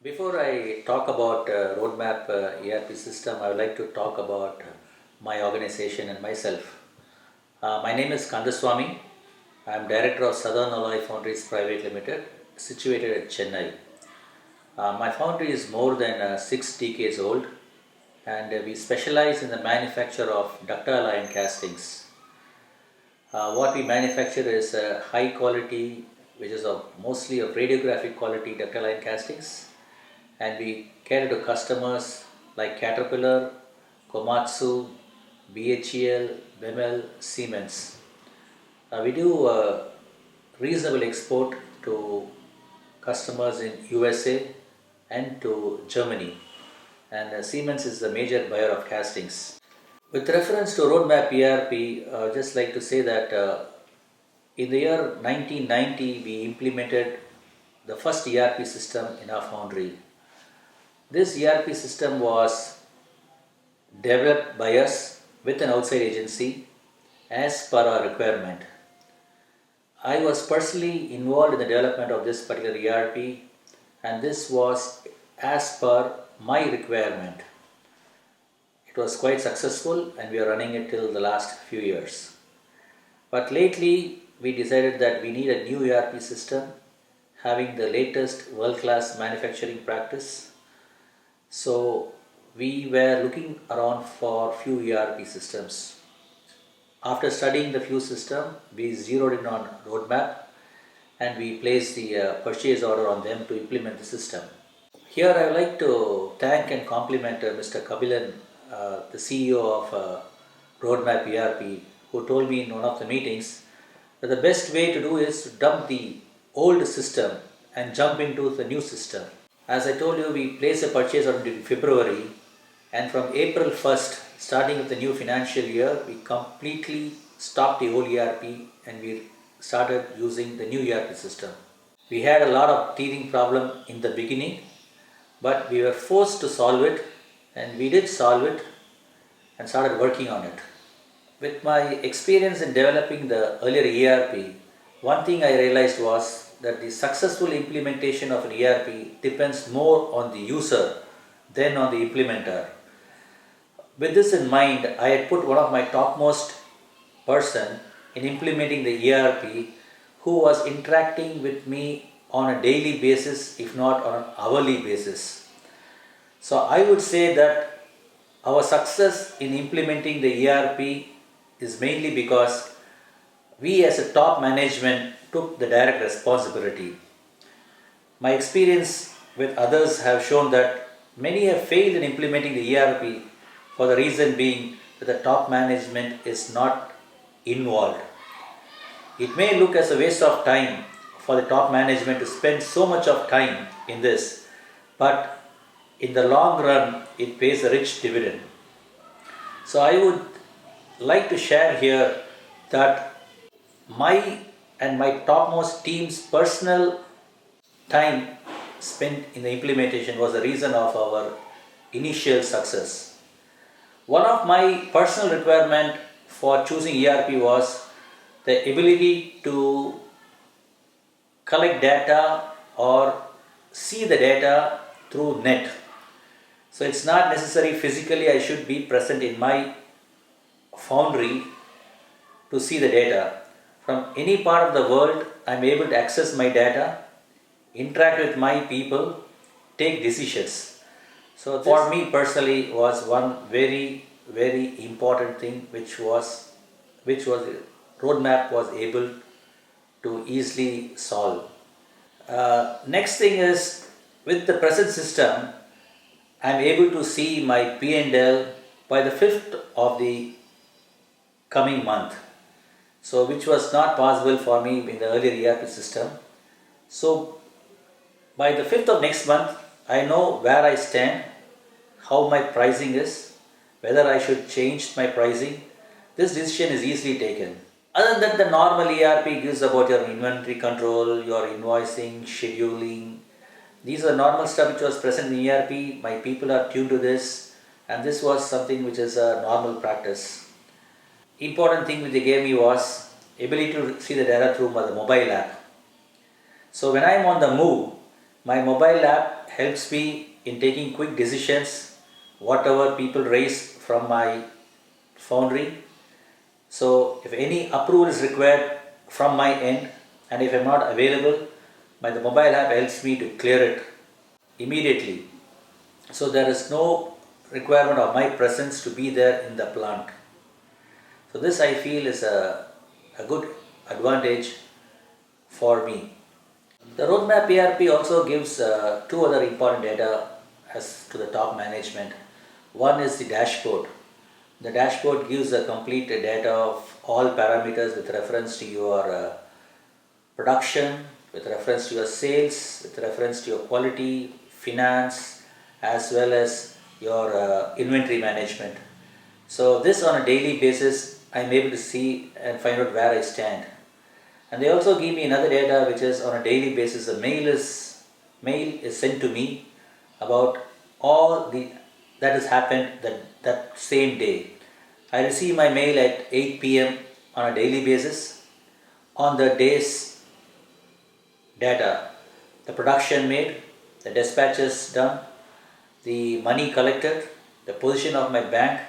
Before I talk about Roadmap ERP system, I would like to talk about my organization and myself. My name is Kandaswamy. I am Director of Southern Alloy Foundries Private Limited, situated at Chennai. My foundry is more than 6 decades old, and we specialize in the manufacture of ductile iron castings. What we manufacture is high quality, which is mostly of radiographic quality ductile iron castings, and we cater to customers like Caterpillar, Komatsu, BHEL, Bemel, Siemens. We do reasonable export to customers in USA and to Germany, and Siemens is the major buyer of castings. With reference to Roadmap ERP, just like to say that in the year 1990 we implemented the first ERP system in our foundry. This ERP system was developed by us with an outside agency as per our requirement. I was personally involved in the development of this particular ERP, and this was as per my requirement. It was quite successful and we are running it till the last few years. But lately we decided that we need a new ERP system having the latest world-class manufacturing practice. So we were looking around for few ERP systems. After studying the few systems, we zeroed in on Roadmap and we placed the purchase order on them to implement the system. Here I would like to thank and compliment Mr. Kabilan, the CEO of Roadmap ERP, who told me in one of the meetings that the best way to do is to dump the old system and jump into the new system. As I told you, we placed a purchase order in February, and from April 1st, starting with the new financial year, we completely stopped the old ERP and we started using the new ERP system. We had a lot of teething problem in the beginning, but we were forced to solve it, and we did solve it and started working on it. With my experience in developing the earlier ERP, one thing I realized was that the successful implementation of an ERP depends more on the user than on the implementer. With this in mind, I had put one of my topmost person in implementing the ERP who was interacting with me on a daily basis, if not on an hourly basis. So I would say that our success in implementing the ERP is mainly because we as a top management took the direct responsibility. My experience with others have shown that many have failed in implementing the ERP for the reason being that the top management is not involved. It may look as a waste of time for the top management to spend so much of time in this, but in the long run it pays a rich dividend. So I would like to share here that my and my topmost team's personal time spent in the implementation was the reason of our initial success. One of my personal requirement for choosing ERP was the ability to collect data or see the data through net. So it's not necessary physically I should be present in my foundry to see the data. From any part of the world, I am able to access my data, interact with my people, take decisions. So for me personally was one very important thing which Roadmap was able to easily solve. Next thing is, with the present system, I am able to see my P&L by the 5th of the coming month. So which was not possible for me in the earlier ERP system. So by the 5th of next month, I know where I stand, how my pricing is, whether I should change my pricing. This decision is easily taken. Other than the normal ERP gives about your inventory control, your invoicing, scheduling. These are normal stuff which was present in ERP. My people are tuned to this, and this was something which is a normal practice. Important thing which they gave me was ability to see the data through the mobile app. So when I am on the move, My mobile app helps me in taking quick decisions, whatever people raise from my foundry. So if any approval is required from my end and if I'm not available, the mobile app helps me to clear it immediately. So there is no requirement of my presence to be there in the plant. So this I feel is a good advantage for me. The Roadmap ERP also gives two other important data as to the top management. One is the dashboard. The dashboard gives a complete data of all parameters with reference to your production, with reference to your sales, with reference to your quality, finance, as well as your inventory management. So this on a daily basis, I'm able to see and find out where I stand. And they also give me another data which is on a daily basis. A mail is sent to me about all the that has happened that same day. I receive my mail at 8 p.m. on a daily basis on the day's data. The production made, the dispatches done, the money collected, the position of my bank,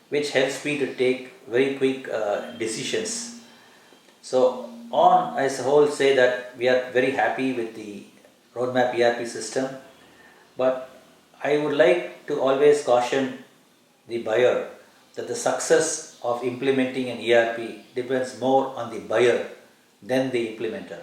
which helps me to take very quick decisions. So on as a whole say that we are very happy with the Roadmap ERP system, but I would like to always caution the buyer that the success of implementing an ERP depends more on the buyer than the implementer.